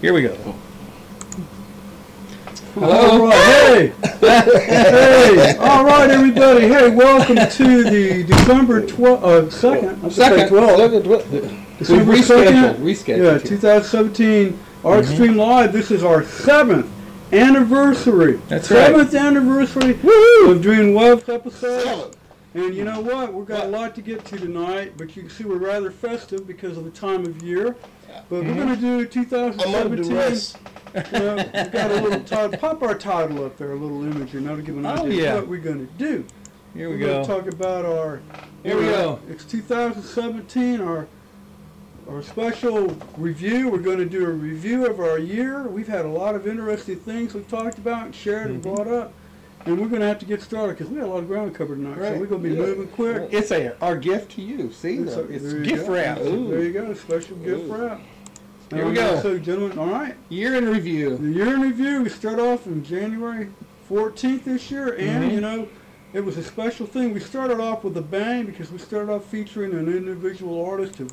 Here we go. Hello. All right. Hey. Hey. All right, everybody. Hey, welcome to the December 2nd. Second. December 2nd. Rescheduled. Yeah, 2017 ArtStreamLIVE. This is our 7th anniversary. That's right. 7th anniversary of doing web episodes. And you know what? We've got a lot to get to tonight, but you can see we're rather festive because of the time of year. But we're going to do 2017. We've got a little title. Pop our title up there, a little image, to give an idea of what we're going to do. Here we go. We're going to talk about our. Here we go. It's 2017. Our special review. We're going to do a review of our year. We've had a lot of interesting things we've talked about and shared and brought up. And we're going to have to get started because we got a lot of ground covered tonight. Right. So we're going to be moving quick. It's our gift to you. See, it's gift wrap. There you go, special gift wrap. Here we go. So, gentlemen, all right. Year in review. The year in review. We start off on January 14th this year, and you know, it was a special thing. We started off with a bang because we started off featuring an individual artist of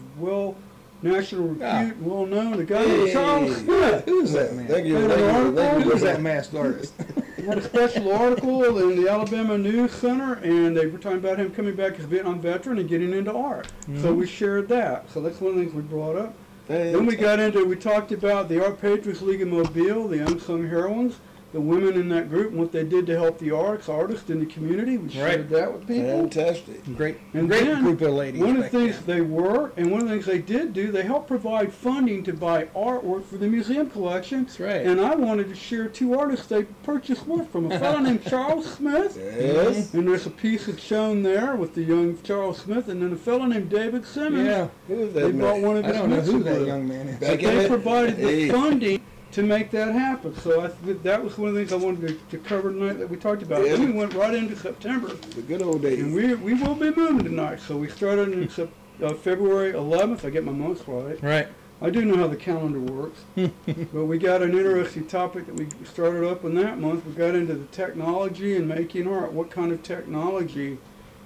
national repute, well known, the guy named Charles Smith. Who's that man? Thank you. Who's that masked artist? We had a special article in the Alabama News Center, and they were talking about him coming back as a Vietnam veteran and getting into art. So we shared that. So that's one of the things we brought up. Then we talked about the Art Patriots League of Mobile, the unsung heroines, the women in that group, and what they did to help the artists in the community. We shared that with people. Fantastic. Great then, group of ladies. One of the things they were, and one of the things they did do, they helped provide funding to buy artwork for the museum collection. That's right. And I wanted to share two artists they purchased work from. A fellow named Charles Smith. Yes. And there's a piece that's shown there with the young Charles Smith, and then a fellow named David Simmons. Yeah. Who is that They man? bought one of his I don't know who that young man is. But they provided the funding to make that happen. So that was one of the things I wanted to cover tonight that we talked about. Yeah. Then we went right into September. The good old days. And we will be moving tonight. So we started in February 11th. I get my months right. Right. I do know how the calendar works. But we got an interesting topic that we started up in that month. We got into the technology and making art. What kind of technology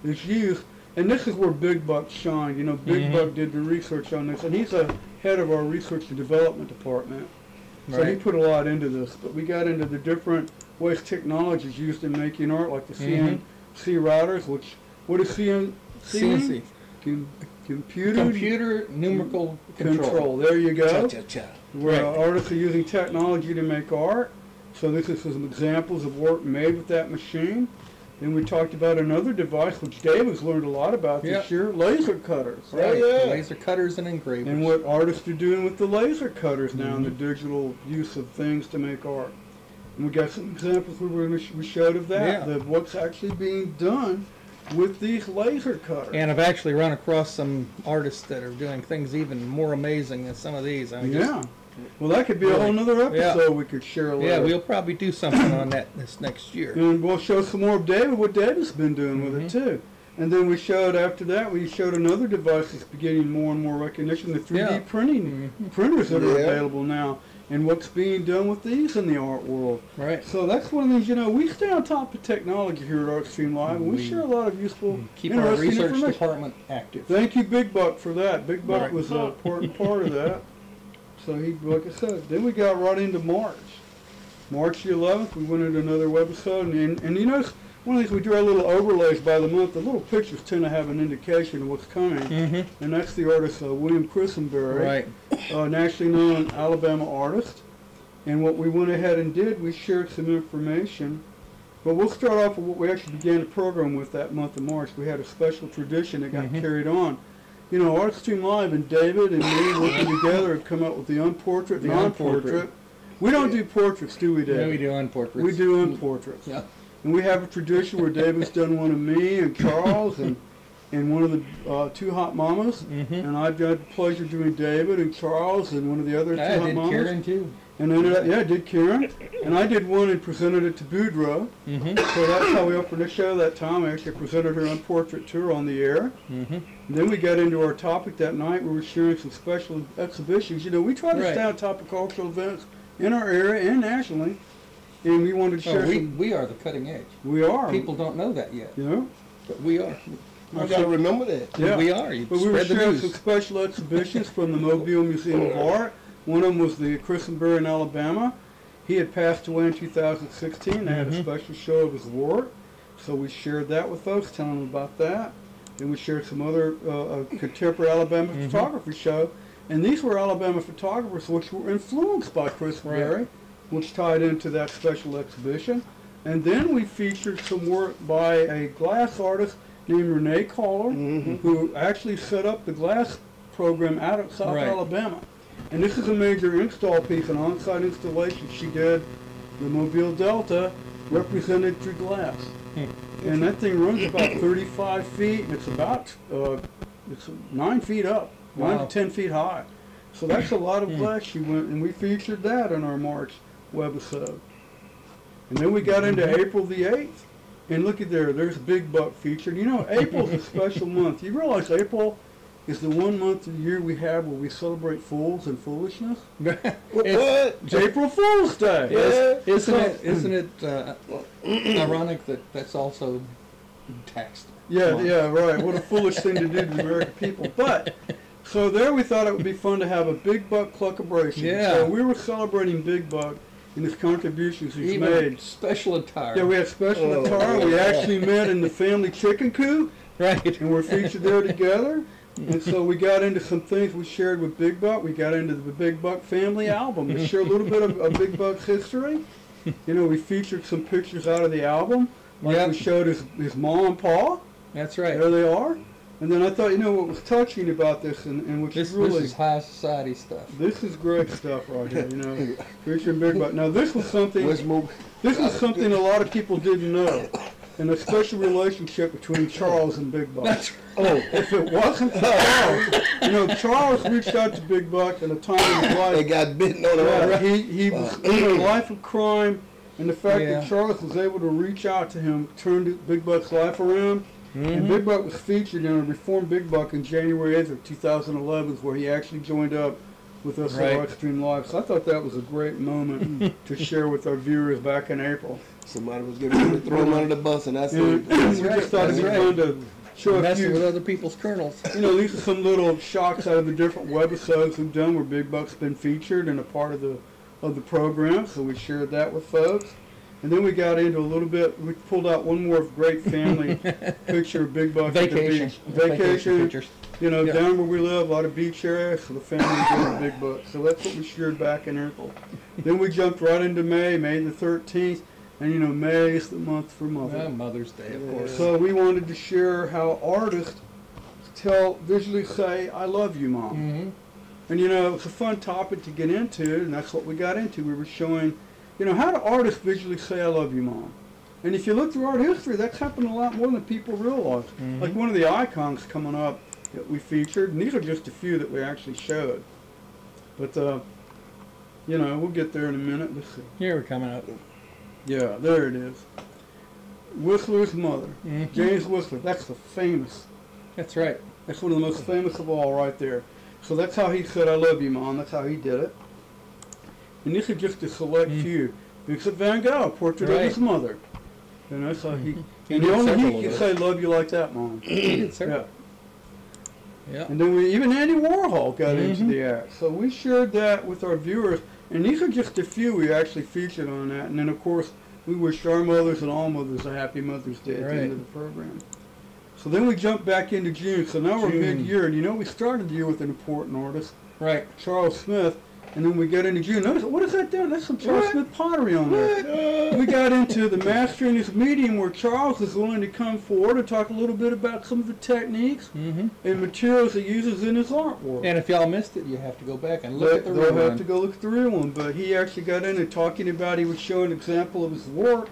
is used? And this is where Big Buck shined. You know, Big Buck did the research on this. And he's the head of our research and development department. So he put a lot into this, but we got into the different ways technology is used in making art, like the CNC routers, what is CNC? Computer numerical control. There you go. Cha-cha-cha. Where artists are using technology to make art. So this is some examples of work made with that machine. Then we talked about another device, which Dave has learned a lot about this year, laser cutters. Right, laser cutters and engravers. And what artists are doing with the laser cutters now and the digital use of things to make art. And we got some examples we showed of that, of what's actually being done with these laser cutters. And I've actually run across some artists that are doing things even more amazing than some of these. Well, that could be a whole nother episode we could share a little. Yeah, we'll probably do something on that this next year. And we'll show some more of David, what David's been doing with it too. And then we showed, after that, we showed another device that's beginning more and more recognition, the 3D printing printers that are available now, and what's being done with these in the art world. Right. So that's one of the things, you know, we stay on top of technology here at ArtStreamLIVE, and we share a lot of useful, keep our research department active. Thank you, Big Buck, for that. Big Buck was an important part of that. So he, like I said, then we got right into March. March the 11th, we went into another webisode, and you notice one of the things we do our little overlays by the month. The little pictures tend to have an indication of what's coming, and that's the artist William Christenberry, nationally known Alabama artist. And what we went ahead and did, we shared some information. But we'll start off with what we actually began the program with that month of March. We had a special tradition that got carried on. You know, ArtStreamLIVE and David and me working together have come up with the unportrait, the non-portrait. We don't do portraits, do we, David? No, we do unportraits. We do unportraits. Yeah. And we have a tradition where David's done one of me and Charles and one of the two hot mamas. And I've got the pleasure of doing David and Charles and one of the other two hot mamas. Karen too. And then, I did Karen. And I did one and presented it to Boudreaux. So that's how we opened the show that time. I actually presented her unportrait tour on the air. And then we got into our topic that night. We were sharing some special exhibitions. You know, we try to stay on top of cultural events in our area and nationally. And we wanted to share we are the cutting edge. We are. People don't know that yet. You know? But we are. I got to remember that. Yeah. We are. But we were sharing some special exhibitions from the Mobile Museum of Art, One of them was the Christenberry in Alabama. He had passed away in 2016. They had a special show of his work. So we shared that with folks, telling them about that. Then we shared some other contemporary Alabama photography show. And these were Alabama photographers which were influenced by Christenberry, which tied into that special exhibition. And then we featured some work by a glass artist named Renee Caller, who actually set up the glass program out of South Alabama. And this is a major install piece, an on-site installation she did, the Mobile Delta, represented through glass. And that thing runs about 35 feet, and it's about it's 9 feet up, 9 to 10 feet high. So that's a lot of glass she went, and we featured that in our March webisode. And then we got into April the 8th, and look at there's Big Buck featured. You know, April's a special month. You realize April is the one month of the year we have where we celebrate fools and foolishness? What? It's April Fool's Day. Yeah. Isn't it ironic that that's also taxed? Yeah, yeah, right. What a foolish thing to do to the American people. But, so there we thought it would be fun to have a Big Buck celebration. Yeah. So we were celebrating Big Buck and his contributions he's made. Special attire. Yeah, we had special attire. We actually met in the family chicken coop. Right. And we're featured there together. And so we got into some things we shared with Big Buck. We got into the Big Buck family album to share a little bit of Big Buck's history. You know, we featured some pictures out of the album. Like we showed his mom and pa. That's right. There they are. And then I thought, you know, what was touching about this, and which is really... This is high society stuff. This is great stuff right here, you know. Featuring Big Buck. Now, this was something... This is something a lot of people didn't know. And a special relationship between Charles and Big Buck. That's right. If it wasn't for Charles, you know, Charles reached out to Big Buck in a time in his life. They got bitten on the arm. He was in a life of crime, and the fact that Charles was able to reach out to him turned Big Buck's life around. And Big Buck was featured in a Reformed Big Buck in January 8th of 2011, where he actually joined up with us at ArtStreamLIVE. So I thought that was a great moment to share with our viewers back in April. Somebody was getting ready to throw him under the bus, and that's it. We just thought it'd be fun to show a few, with other people's kernels. You know, these are some little shots out of the different webisodes we've done where Big Buck's been featured and a part of the program. So we shared that with folks. And then we got into a little bit, we pulled out one more great family picture of Big Buck at the beach. Vacation pictures. You know, down where we live, a lot of beach area, so the family enjoyed Big Buck. So that's what we shared back in April. Then we jumped right into May the 13th. And you know, May is the month for Mother. Mother's Day, of course. So we wanted to share how artists visually say, I love you, Mom. And you know, it's a fun topic to get into, and that's what we got into. We were showing, you know, how do artists visually say, I love you, Mom? And if you look through art history, that's happened a lot more than people realize. Like one of the icons coming up that we featured, and these are just a few that we actually showed. But, you know, we'll get there in a minute. Let's see. Here we're coming up. Yeah, there it is. Whistler's mother, James Whistler. That's the famous. That's right. That's one of the most famous of all right there. So that's how he said, I love you, Mom. That's how he did it. And this is just a select few. Vincent Van Gogh, portrait of his mother. And that's how he and only he can say, love you like that, Mom. Yeah. And then even Andy Warhol got into the act. So we shared that with our viewers. And these are just a few we actually featured on that. And then, of course, we wished our mothers and all mothers a happy Mother's Day at the end of the program. So then we jumped back into June. So now we're mid-year. And, you know, we started the year with an important artist. Charles Smith. And then we get into June. Notice, what is that there? That's some Charles Smith pottery on there. We got into the master and his medium, where Charles is willing to come forward and talk a little bit about some of the techniques and materials he uses in his artwork. And if y'all missed it, you have to go back and look at the real one. They'll have to go look at the real one. But he actually got into talking about, he would show an example of his work,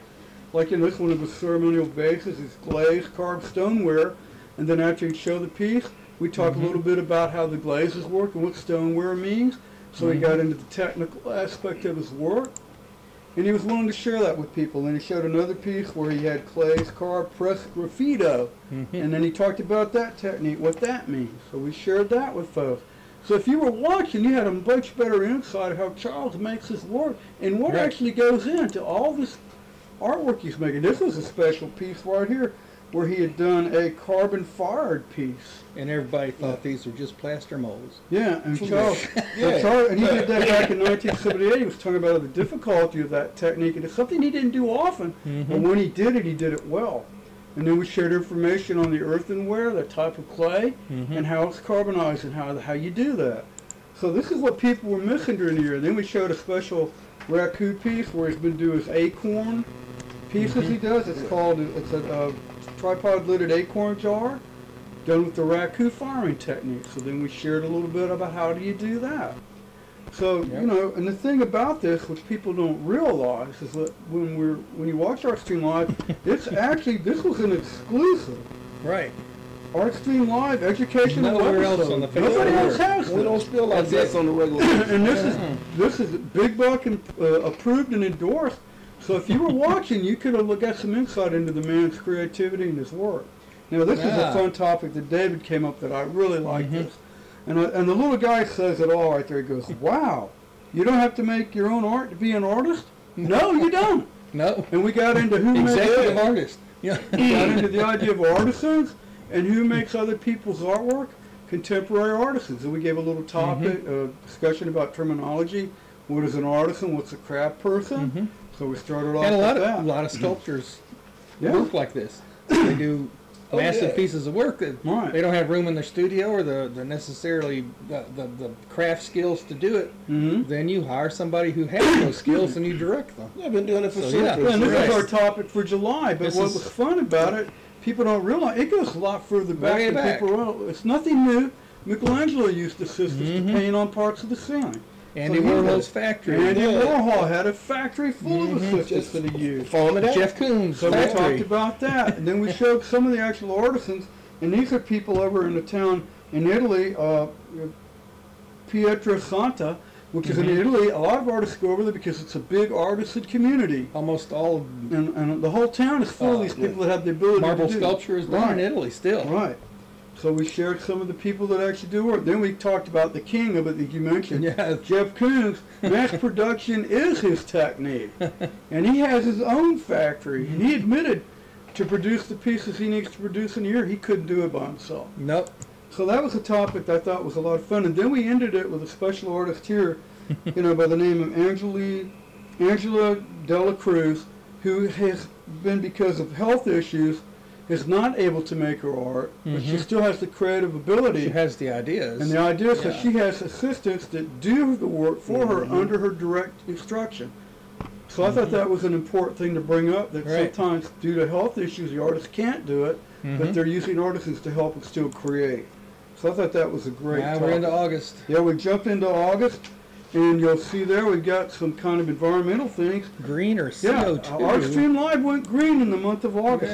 like in this one of his ceremonial vases, his glazed carved stoneware. And then after he'd show the piece, we talk a little bit about how the glazes work and what stoneware means. So he got into the technical aspect of his work, and he was willing to share that with people. And he showed another piece where he had clays carved pressed graffito, and then he talked about that technique, what that means. So we shared that with folks. So if you were watching, you had a much better insight of how Charles makes his work and what actually goes into all this artwork he's making. This was a special piece right here. where he had done a carbon-fired piece. And everybody thought these were just plaster molds. Yeah, and Charles, Yeah. and he did that back in 1978. He was talking about the difficulty of that technique, and it's something he didn't do often, but when he did it well. And then we shared information on the earthenware, the type of clay, and how it's carbonized and how you do that. So this is what people were missing during the year. Then we showed a special raku piece where he's been doing his acorn pieces he does. It's a tripod-lidded acorn jar done with the raku firing technique. So then we shared a little bit about how do you do that. So, you know, and the thing about this, which people don't realize, is that when you watch ArtStreamLIVE, it's actually, this was an exclusive. Right. ArtStreamLIVE educational Nowhere episode. else on the face Nobody of the else earth. has We this. don't spill like this on the regular. And this is Big Buck and approved and endorsed. So if you were watching, you could have got some insight into the man's creativity and his work. Now this is a fun topic that David came up that I really like this. And the little guy says it all right there. He goes, wow, you don't have to make your own art to be an artist? No, you don't. No. And we got into who Executive makes artist. Yeah. got into the idea of artisans and who makes other people's artwork, contemporary artisans. And we gave a little topic, discussion about terminology. What is an artisan? What's a craft person? So we started off And with a that. lot of sculptors Yeah. work like this. They do massive yeah. pieces of work that Right. they don't have room in their studio or the necessarily the craft skills to do it. Then you hire somebody who has those skills and you direct them. Yeah, I've been doing it for So, yeah. centuries. And this Right. is our topic for July. But This what is- was fun about it, people don't realize, it goes a lot further back Way than back. people realize. It's nothing new. Michelangelo used the systems to paint on parts of the ceiling. Andy So he Warhol's did. factory. Andy Yeah. Warhol had a factory full of assistants Just that he used. farm it out. Jeff Koons So we factory. talked about that, and then we showed some of the actual artisans, and these are people over in the town in Italy, Pietrasanta, which is in Italy. A lot of artists go over there because it's a big artisan community, Almost all and the whole town is full of these people that have the ability marble to do. sculpture is done in Italy still. Right. So we shared some of the people that actually do work. Then we talked about the king of it that you mentioned. Yeah. Jeff Koons, mass production is his technique. And he has his own factory. And he admitted to produce the pieces he needs to produce in a year, he couldn't do it by himself. Nope. So that was a topic that I thought was a lot of fun. And then we ended it with a special artist here, you know, by the name of Angela Dela Cruz, who has been, because of health issues, is not able to make her art, but she still has the creative ability. She has the ideas. And the idea is that Yeah. she has assistants that do the work for her under her direct instruction. So I thought that was an important thing to bring up, that Right. sometimes due to health issues the artists can't do it, but they're using artisans to help them still create. So I thought that was a great Now topic. we're into August. Yeah, we jumped into August, and you'll see there we've got some kind of environmental things. Green or Yeah, CO2. ArtStreamLIve went green in the month of August.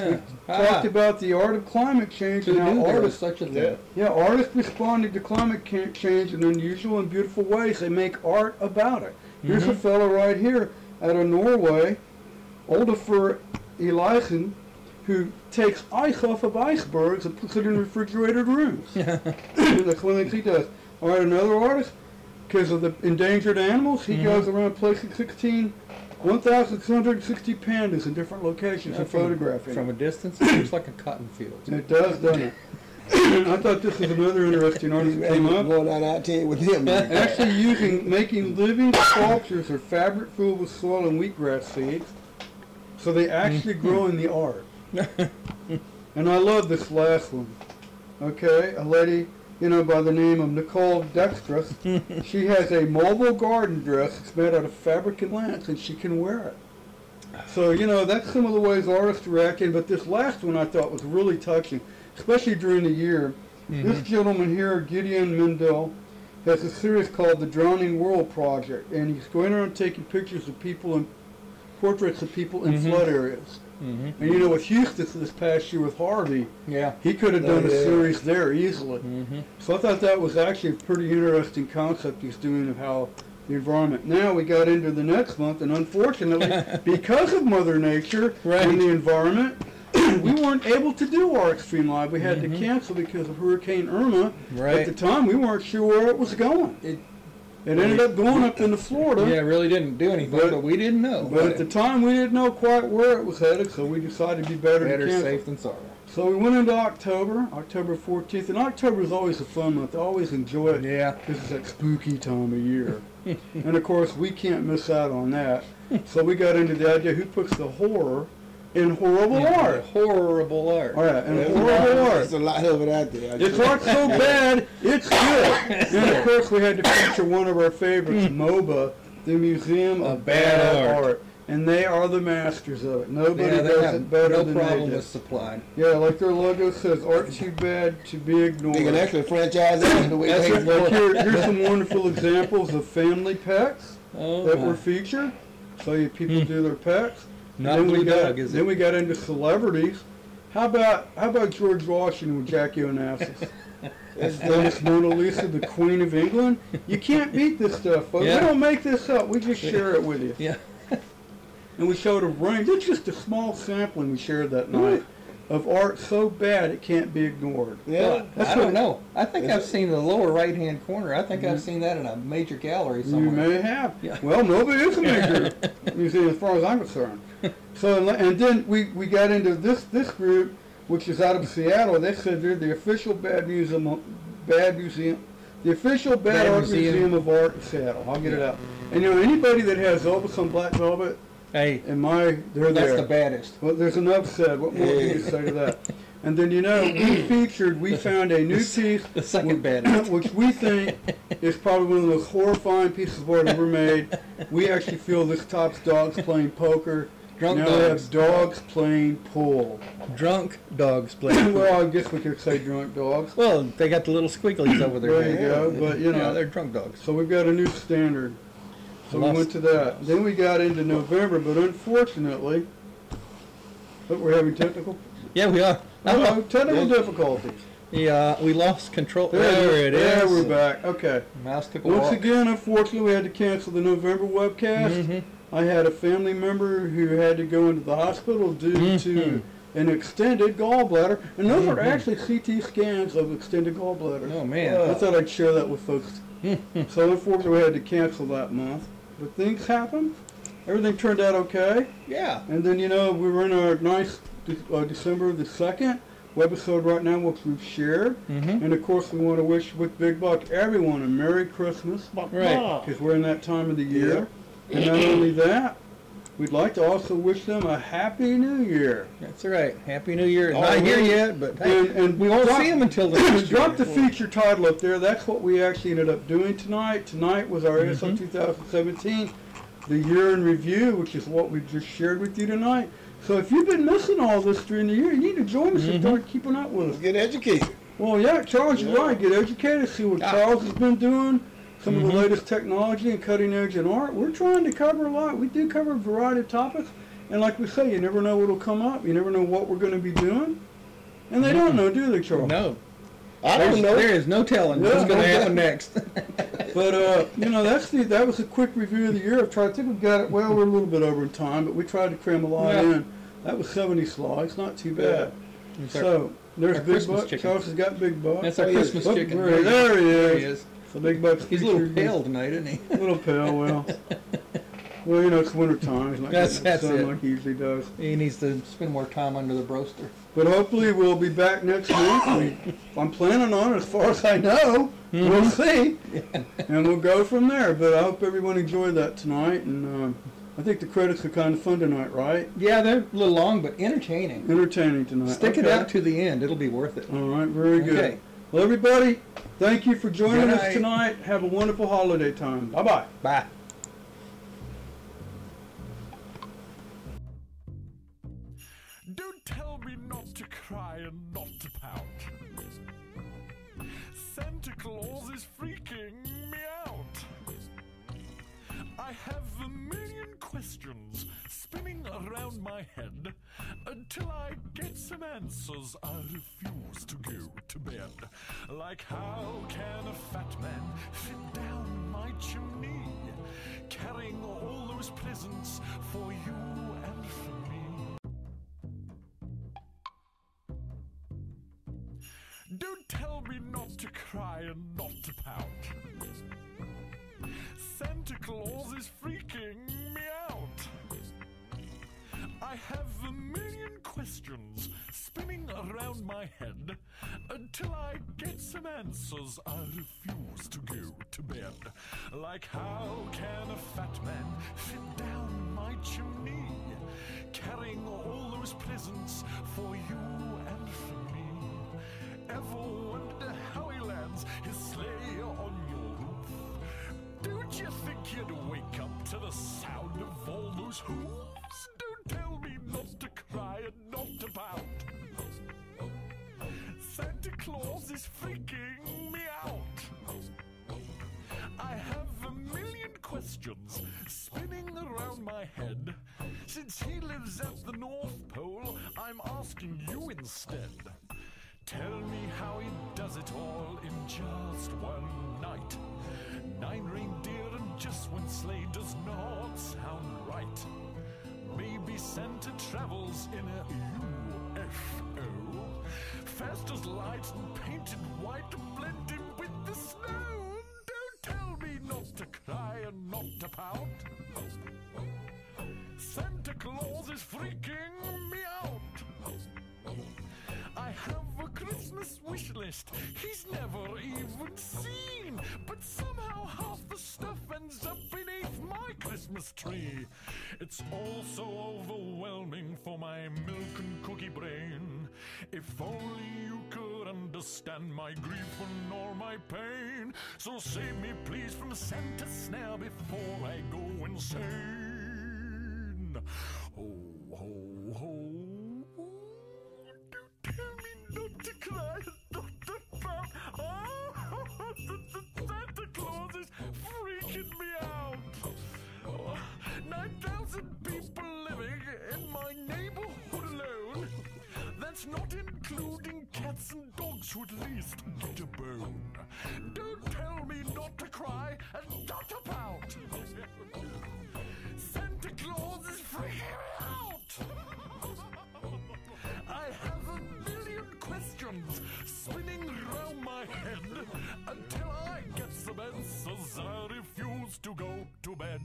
Yeah. We talked about the art of climate change Who and how knew there was artists, such a thing? artists responding to climate change in unusual and beautiful ways. They make art about it. Here's a fellow right here out of Norway, Olafur Eliasson, who takes ice off of icebergs and puts it in refrigerated rooms. That's one thing he does. All right, another artist, because of the endangered animals, he goes around placing 1,660 pandas in different locations and photographing. From a distance, it looks like a cotton field. It does, doesn't it? I thought this was another interesting artist that came up. Going down I-10 with him. Man. Actually making living sculptures or fabric filled with soil and wheatgrass seeds. So they actually grow in the art. And I love this last one. Okay, a lady, you know, by the name of Nicole Dextrous. She has a mobile garden dress. It's made out of fabric and lance, and she can wear it. So, you know, that's some of the ways artists react in. But this last one I thought was really touching, especially during the year. This gentleman here, Gideon Mendel, has a series called the Drowning World Project, and he's going around taking pictures of people and portraits of people in flood areas. And you know, with Houston this past year with Harvey, Yeah. he could have done a yeah. series there easily. So I thought that was actually a pretty interesting concept he's doing of how the environment. Now we got into the next month, and unfortunately, because of Mother Nature and the environment, we weren't able to do our ArtStreamLIVE. We had to cancel because of Hurricane Irma. Right. At the time, we weren't sure where it was going. It ended up going up into Florida. Yeah, it really didn't do anything, but we didn't know. But at the time, we didn't know quite where it was headed, so we decided to be better to cancel. Safe than sorry. So we went into October 14th, and October is always a fun month. I always enjoy it. Yeah. Because it's that spooky time of year. And of course, we can't miss out on that. So we got into the idea, who puts the horror in horrible art? Horrible art. All right, and horrible art. There's a lot of it out there. It's art so bad, it's good. And of course, we had to feature one of our favorites, MOBA, the Museum of Bad Art. And they are the masters of it. Nobody does it better than they do. No problem with supply. Yeah, like their logo says, art too bad to be ignored. They can actually franchise it the way they like here's some wonderful examples of family pets that were featured. So people do their pets. Not Blue Dog, is it? Then we got into celebrities. How about George Washington with Jackie Onassis? That's Mona Lisa, the Queen of England. You can't beat this stuff, folks. Yeah. We don't make this up. We just share it with you. Yeah. And we showed a range. It's just a small sampling we shared that night of art so bad it can't be ignored. Yeah. I don't know. I think I've seen the lower right-hand corner. I think I've seen that in a major gallery somewhere. You may have. Yeah. Well, nobody is a major museum as far as I'm concerned. So, and then we got into this group, which is out of Seattle. They said they're the official the official bad art museum of art in Seattle. I'll get it out. And you know, anybody that has Elvis on black velvet, hey, they're there. That's the baddest. Well, there's enough said. What more can you say to that? And then, you know, we found a new piece, the second baddest, which we think is probably one of the most horrifying pieces of art ever made. We actually feel this tops dogs playing poker. Drunk now dogs. we have dogs playing pool. Drunk dogs playing pool. Well, I guess we could say drunk dogs. Well, they got the little squigglies over there. There you go. But, you know. Yeah, they're drunk dogs. So we've got a new standard. So we went to that. Then we got into November, but unfortunately, but we're having technical. Yeah, we are. Technical difficulties. Yeah, we lost control. There it is. There we're back. Okay. Mouse took a Once walk. again, unfortunately, we had to cancel the November webcast. I had a family member who had to go into the hospital due to an extended gallbladder, and those are actually CT scans of extended gallbladders. Oh man! I thought I'd share that with folks. So unfortunately, we had to cancel that month. But things happened. Everything turned out okay. Yeah. And then, you know, we were in our nice December the 2nd webisode right now, which we've shared. And of course, we want to wish with Big Buck everyone a Merry Christmas. Right. Because we're in that time of the year. And not only that, we'd like to also wish them a Happy New Year. That's right. Happy New Year. Not here yet, but hey, and we won't see them until the next year. Drop the feature title up there. That's what we actually ended up doing tonight. Tonight was our ASO 2017, the year in review, which is what we just shared with you tonight. So if you've been missing all this during the year, you need to join us and start keeping up with us. Get educated. Well, yeah, Charles, you're right. Get educated. See what Charles has been doing. Some of the latest technology and cutting edge in art. We're trying to cover a lot. We do cover a variety of topics. And like we say, you never know what'll come up. You never know what we're going to be doing. And they don't know, do they, Charles? No. I don't know. There is no telling what's going to happen next. But, you know, that was a quick review of the year. I think we got it, well, we're a little bit over in time, but we tried to cram a lot in. That was 70 slides, not too bad. So, there's Big Buck. Charles has got Big Buck. That's our Christmas chicken. There he There he is. So Big Buck's He's a little pale tonight, isn't he? A little pale, well. Well, you know, it's winter time. He's not getting the sun like he usually does. He needs to spend more time under the broaster. But hopefully we'll be back next week. I'm planning on it, as far as I know. We'll see. And we'll go from there. But I hope everyone enjoyed that tonight. And I think the credits are kind of fun tonight, right? Yeah, they're a little long, but entertaining. Entertaining tonight. Stick it out to the end. It'll be worth it. All right, very good. Okay. Well, everybody, thank you for joining us tonight. Have a wonderful holiday time. Bye-bye. Bye. Don't tell me not to cry and not to pout. Santa Claus is freaking me out. I have a million questions spinning around my head. Until I get some answers, I refuse to go to bed. Like, how can a fat man fit down my chimney, carrying all those presents for you and for me? Don't tell me not to cry and not to pout. my head. Until I get some answers, I refuse to go to bed. Like, how can a fat man fit down my chimney, carrying all those presents for you and for me? Ever wonder how he lands his sleigh on your roof? Don't you think you'd wake up to the sound of all those hooves? Don't tell me not to cry and not to pout. Santa Claus is freaking me out. I have a million questions spinning around my head. Since he lives at the North Pole, I'm asking you instead. Tell me how he does it all in just one night. 9 reindeer and just one sleigh does not sound right. Maybe Santa travels in a UFO, fast as light and painted white to blend in with the snow. Don't tell me not to cry and not to pout. Santa Claus is freaking me out. I have a Christmas wish list he's never even seen, but somehow half the stuff ends up beneath my Christmas tree. It's all so overwhelming for my milk and cookie brain. If only you could understand my grief and all my pain. So save me please from Santa's snare before I go insane. Ho, ho, ho. Tell me not to cry, not to pout. Oh, Santa Claus is freaking me out. 9,000 people living in my neighborhood alone. That's not including cats and dogs who at least get a bone. Don't tell me not to cry and not to pout. Santa Claus is freaking me out. I have a million questions spinning around my head. Until I get some answers, I refuse to go to bed.